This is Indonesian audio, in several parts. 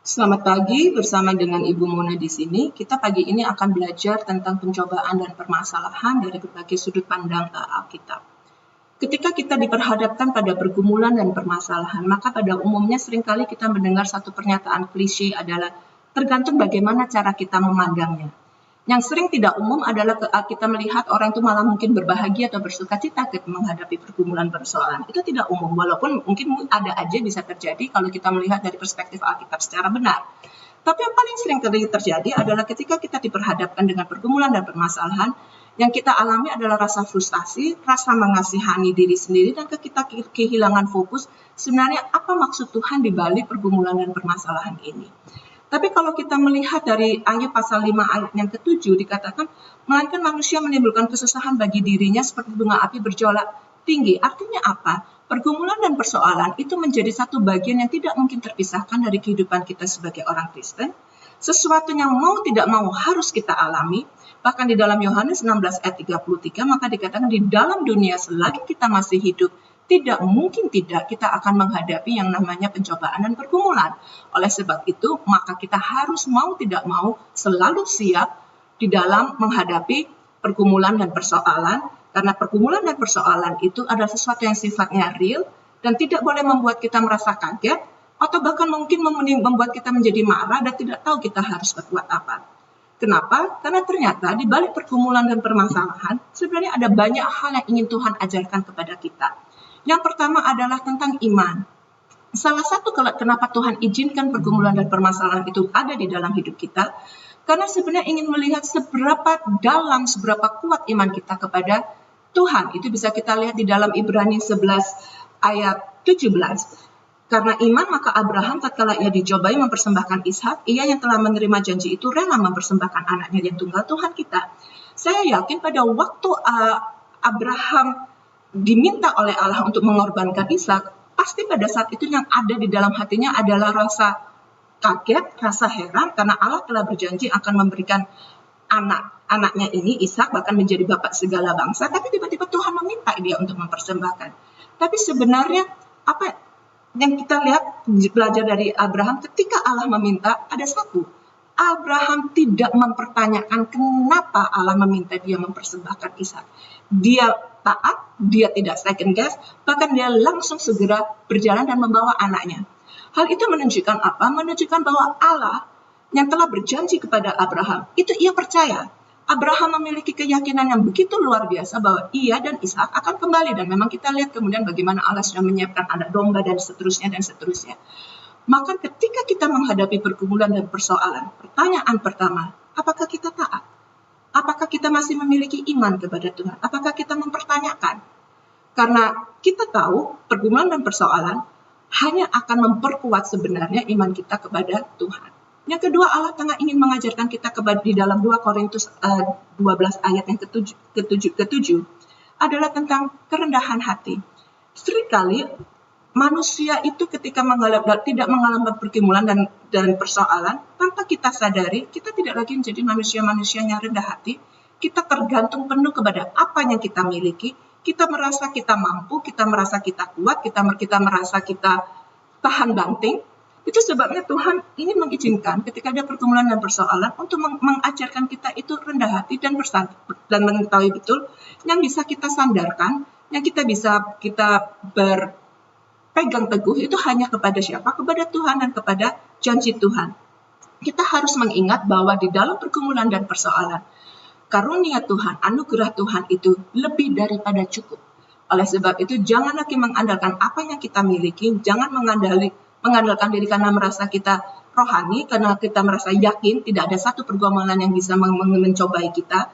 Selamat pagi, bersama dengan Ibu Mona di sini. Kita pagi ini akan belajar tentang pencobaan dan permasalahan dari berbagai sudut pandang Alkitab. Ketika kita diperhadapkan pada pergumulan dan permasalahan, maka pada umumnya seringkali kita mendengar satu pernyataan klise adalah tergantung bagaimana cara kita memandangnya. Yang sering tidak umum adalah kita melihat orang itu malah mungkin berbahagia atau bersukacita ketika menghadapi pergumulan persoalan. Itu tidak umum, walaupun mungkin ada aja bisa terjadi kalau kita melihat dari perspektif Alkitab secara benar. Tapi yang paling sering terjadi adalah ketika kita diperhadapkan dengan pergumulan dan permasalahan, yang kita alami adalah rasa frustasi, rasa mengasihani diri sendiri, dan kita kehilangan fokus sebenarnya apa maksud Tuhan di balik pergumulan dan permasalahan ini. Tapi kalau kita melihat dari Ayub pasal 5 ayat yang ke-7 dikatakan, melainkan manusia menimbulkan kesusahan bagi dirinya seperti bunga api berjolak tinggi. Artinya apa? Pergumulan dan persoalan itu menjadi satu bagian yang tidak mungkin terpisahkan dari kehidupan kita sebagai orang Kristen. Sesuatu yang mau tidak mau harus kita alami. Bahkan di dalam Yohanes 16 ayat 33, maka dikatakan di dalam dunia selagi kita masih hidup, tidak mungkin tidak kita akan menghadapi yang namanya pencobaan dan pergumulan. Oleh sebab itu, maka kita harus mau tidak mau selalu siap di dalam menghadapi pergumulan dan persoalan, karena pergumulan dan persoalan itu adalah sesuatu yang sifatnya real dan tidak boleh membuat kita merasa kaget atau bahkan mungkin membuat kita menjadi marah dan tidak tahu kita harus berbuat apa. Kenapa? Karena ternyata di balik pergumulan dan permasalahan sebenarnya ada banyak hal yang ingin Tuhan ajarkan kepada kita. Yang pertama adalah tentang iman. Salah satu kenapa Tuhan izinkan pergumulan dan permasalahan itu ada di dalam hidup kita, karena sebenarnya ingin melihat seberapa dalam, seberapa kuat iman kita kepada Tuhan. Itu bisa kita lihat di dalam Ibrani 11 ayat 17. Karena iman maka Abraham tatkala ia dicobai mempersembahkan Ishak, ia yang telah menerima janji itu rela mempersembahkan anaknya yang tunggal Tuhan kita. Saya yakin pada waktu Abraham diminta oleh Allah untuk mengorbankan Ishak, pasti pada saat itu yang ada di dalam hatinya adalah rasa kaget, rasa heran, karena Allah telah berjanji akan memberikan anaknya ini, Ishak, bahkan menjadi bapak segala bangsa, tapi tiba-tiba Tuhan meminta dia untuk mempersembahkan. Tapi sebenarnya apa yang kita lihat belajar dari Abraham ketika Allah meminta, ada satu, Abraham tidak mempertanyakan kenapa Allah meminta dia mempersembahkan Ishak. Dia taat, dia tidak second guess, bahkan dia langsung segera berjalan dan membawa anaknya. Hal itu menunjukkan apa? Menunjukkan bahwa Allah yang telah berjanji kepada Abraham, itu ia percaya. Abraham memiliki keyakinan yang begitu luar biasa bahwa ia dan Ishak akan kembali. Dan memang kita lihat kemudian bagaimana Allah sudah menyiapkan anak domba dan seterusnya dan seterusnya. Maka ketika kita menghadapi pergumulan dan persoalan, pertanyaan pertama, apakah kita taat? Apakah kita masih memiliki iman kepada Tuhan? Apakah kita mempertanyakan? Karena kita tahu pergumulan dan persoalan hanya akan memperkuat sebenarnya iman kita kepada Tuhan. Yang kedua, Allah tengah ingin mengajarkan kita di dalam 2 Korintus 12 ayat yang ke-7 adalah tentang kerendahan hati. Seringkali manusia itu ketika tidak mengalami pergumulan dan persoalan, tanpa kita sadari, kita tidak lagi menjadi manusia-manusia yang rendah hati. Kita tergantung penuh kepada apa yang kita miliki. Kita merasa kita mampu, kita merasa kita kuat, kita merasa kita tahan banting. Itu sebabnya Tuhan ini mengizinkan ketika ada pergumulan dan persoalan untuk mengajarkan kita itu rendah hati dan mengetahui betul yang bisa kita sandarkan, yang kita berpegang teguh itu hanya kepada siapa? Kepada Tuhan dan kepada janji Tuhan. Kita harus mengingat bahwa di dalam pergumulan dan persoalan, karunia Tuhan, anugerah Tuhan itu lebih daripada cukup. Oleh sebab itu, jangan lagi mengandalkan apa yang kita miliki, jangan mengandalkan diri karena merasa kita rohani, karena kita merasa yakin tidak ada satu pergumulan yang bisa mencobai kita.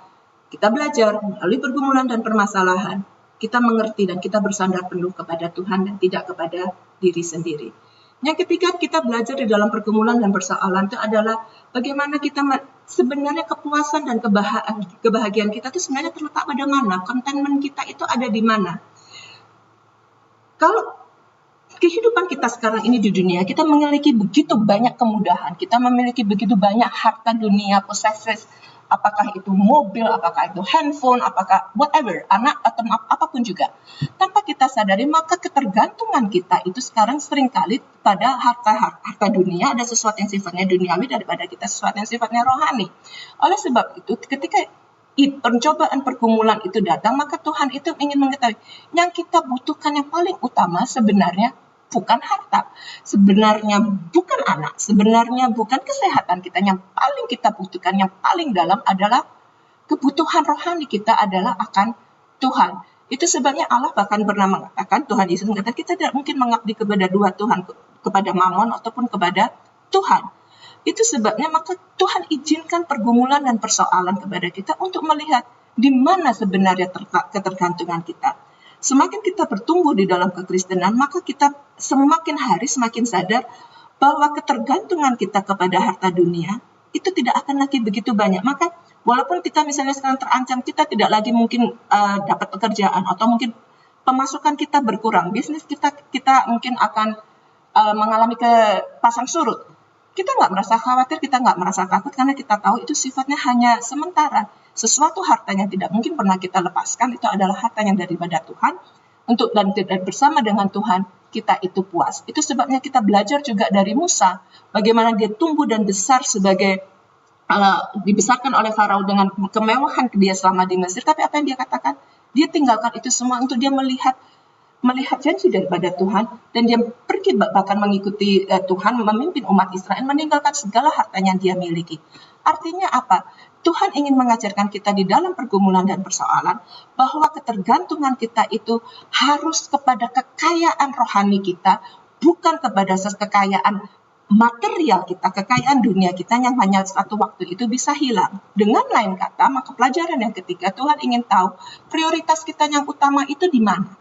Kita belajar melalui pergumulan dan permasalahan, kita mengerti dan kita bersandar penuh kepada Tuhan dan tidak kepada diri sendiri. Yang ketiga, kita belajar di dalam pergumulan dan persoalan itu adalah bagaimana kita sebenarnya kepuasan dan kebahagiaan kita itu sebenarnya terletak pada mana, contentment kita itu ada di mana. Kalau kehidupan kita sekarang ini di dunia, kita memiliki begitu banyak kemudahan, kita memiliki begitu banyak harta dunia, possesses, apakah itu mobil, apakah itu handphone, apakah whatever, anak atau apapun juga. Tanpa kita sadari, maka ketergantungan kita itu sekarang seringkali pada harta dunia, ada sesuatu yang sifatnya duniawi daripada kita sesuatu yang sifatnya rohani. Oleh sebab itu, ketika pencobaan pergumulan itu datang, maka Tuhan itu ingin mengetahui yang kita butuhkan yang paling utama sebenarnya bukan harta, sebenarnya bukan anak, sebenarnya bukan kesehatan kita. Yang paling kita butuhkan, yang paling dalam adalah kebutuhan rohani kita adalah akan Tuhan. Itu sebabnya Allah bahkan pernah mengatakan, Tuhan Yesus mengatakan kita tidak mungkin mengabdi kepada dua Tuhan, kepada Mammon ataupun kepada Tuhan. Itu sebabnya maka Tuhan izinkan pergumulan dan persoalan kepada kita untuk melihat di mana sebenarnya ketergantungan kita. Semakin kita bertumbuh di dalam kekristenan, maka kita semakin hari semakin sadar bahwa ketergantungan kita kepada harta dunia itu tidak akan lagi begitu banyak. Maka walaupun kita misalnya sekarang terancam, kita tidak lagi mungkin dapat pekerjaan atau mungkin pemasukan kita berkurang, bisnis kita mungkin akan mengalami ke pasang surut. Kita nggak merasa khawatir, kita nggak merasa takut karena kita tahu itu sifatnya hanya sementara. Sesuatu harta yang tidak mungkin pernah kita lepaskan itu adalah harta yang daripada Tuhan. Dan bersama dengan Tuhan kita itu puas. Itu sebabnya kita belajar juga dari Musa bagaimana dia tumbuh dan besar sebagai dibesarkan oleh Farao dengan kemewahan dia selama di Mesir. Tapi apa yang dia katakan? Dia tinggalkan itu semua untuk dia melihat janji daripada Tuhan, dan dia pergi bahkan mengikuti Tuhan, memimpin umat Israel, meninggalkan segala hartanya yang dia miliki. Artinya apa? Tuhan ingin mengajarkan kita di dalam pergumulan dan persoalan bahwa ketergantungan kita itu harus kepada kekayaan rohani kita, bukan kepada kekayaan material kita, kekayaan dunia kita yang hanya satu waktu itu bisa hilang. Dengan lain kata, maka pelajaran yang ketiga, Tuhan ingin tahu prioritas kita yang utama itu di mana.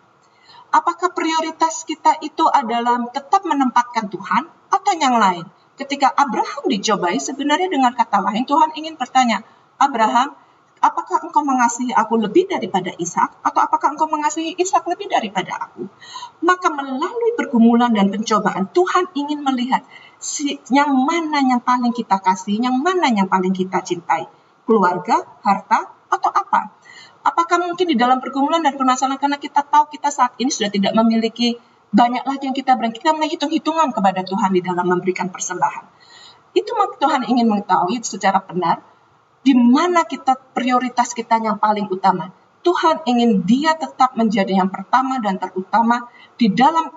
Apakah prioritas kita itu adalah tetap menempatkan Tuhan atau yang lain? Ketika Abraham dicobai, sebenarnya dengan kata lain Tuhan ingin bertanya, Abraham, apakah engkau mengasihi aku lebih daripada Ishak? Atau apakah engkau mengasihi Ishak lebih daripada aku? Maka melalui pergumulan dan pencobaan, Tuhan ingin melihat yang mana yang paling kita kasih, yang mana yang paling kita cintai. Keluarga, harta, atau apa? Apakah mungkin di dalam pergumulan dan permasalahan karena kita tahu kita saat ini sudah tidak memiliki banyak lagi yang kita berikan, kita menghitung-hitungan kepada Tuhan di dalam memberikan persembahan. Itu Tuhan ingin mengetahui secara benar di mana kita prioritas kita yang paling utama. Tuhan ingin dia tetap menjadi yang pertama dan terutama di dalam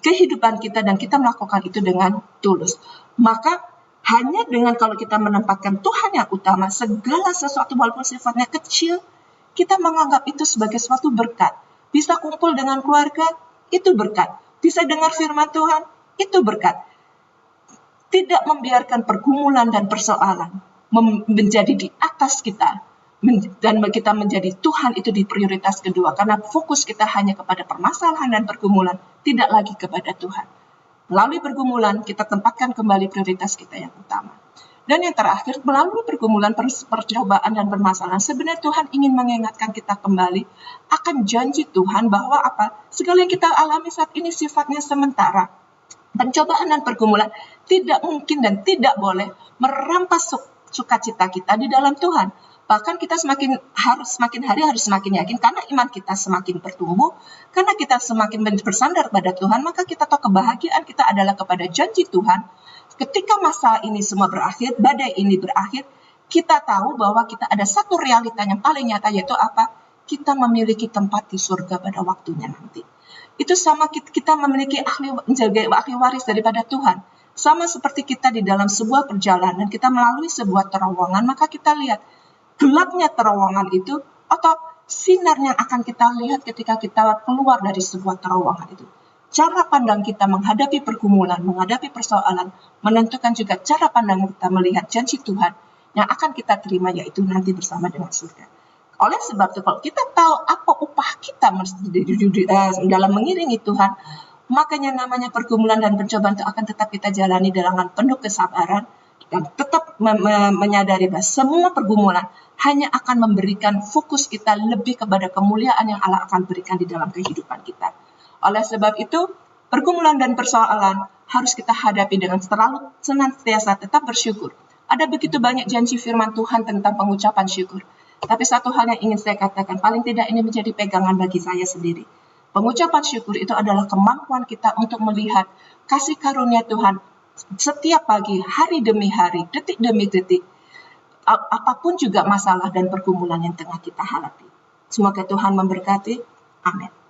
kehidupan kita dan kita melakukan itu dengan tulus. Maka hanya dengan kalau kita menempatkan Tuhan yang utama, segala sesuatu walaupun sifatnya kecil, kita menganggap itu sebagai suatu berkat. Bisa kumpul dengan keluarga, itu berkat. Bisa dengar firman Tuhan, itu berkat. Tidak membiarkan pergumulan dan persoalan menjadi di atas kita, dan kita menjadi Tuhan itu di prioritas kedua, karena fokus kita hanya kepada permasalahan dan pergumulan, tidak lagi kepada Tuhan. Melalui pergumulan, kita tempatkan kembali prioritas kita yang utama. Dan yang terakhir, melalui pergumulan, percobaan, dan permasalahan, sebenarnya Tuhan ingin mengingatkan kita kembali akan janji Tuhan bahwa apa? Segala yang kita alami saat ini sifatnya sementara. Pencobaan dan pergumulan tidak mungkin dan tidak boleh merampas sukacita kita di dalam Tuhan. Bahkan kita semakin hari harus semakin yakin, karena iman kita semakin bertumbuh, karena kita semakin bersandar pada Tuhan, maka kita tahu kebahagiaan kita adalah kepada janji Tuhan. Ketika masa ini semua berakhir, badai ini berakhir, kita tahu bahwa kita ada satu realita yang paling nyata, yaitu apa? Kita memiliki tempat di surga pada waktunya nanti. Itu sama kita memiliki ahli waris daripada Tuhan. Sama seperti kita di dalam sebuah perjalanan, kita melalui sebuah terowongan, maka kita lihat gelapnya terowongan itu atau sinar yang akan kita lihat ketika kita keluar dari sebuah terowongan itu. Cara pandang kita menghadapi pergumulan, menghadapi persoalan, menentukan juga cara pandang kita melihat janji Tuhan yang akan kita terima, yaitu nanti bersama dengan surga. Oleh sebab itu, kalau kita tahu apa upah kita dalam mengiringi Tuhan, makanya namanya pergumulan dan pencobaan itu akan tetap kita jalani dengan penuh kesabaran, dan tetap menyadari bahwa semua pergumulan hanya akan memberikan fokus kita lebih kepada kemuliaan yang Allah akan berikan di dalam kehidupan kita. Oleh sebab itu, pergumulan dan persoalan harus kita hadapi dengan selalu senantiasa tetap bersyukur. Ada begitu banyak janji firman Tuhan tentang pengucapan syukur. Tapi satu hal yang ingin saya katakan, paling tidak ini menjadi pegangan bagi saya sendiri. Pengucapan syukur itu adalah kemampuan kita untuk melihat kasih karunia Tuhan setiap pagi, hari demi hari, detik demi detik. Apapun juga masalah dan pergumulan yang tengah kita hadapi. Semoga Tuhan memberkati. Amin.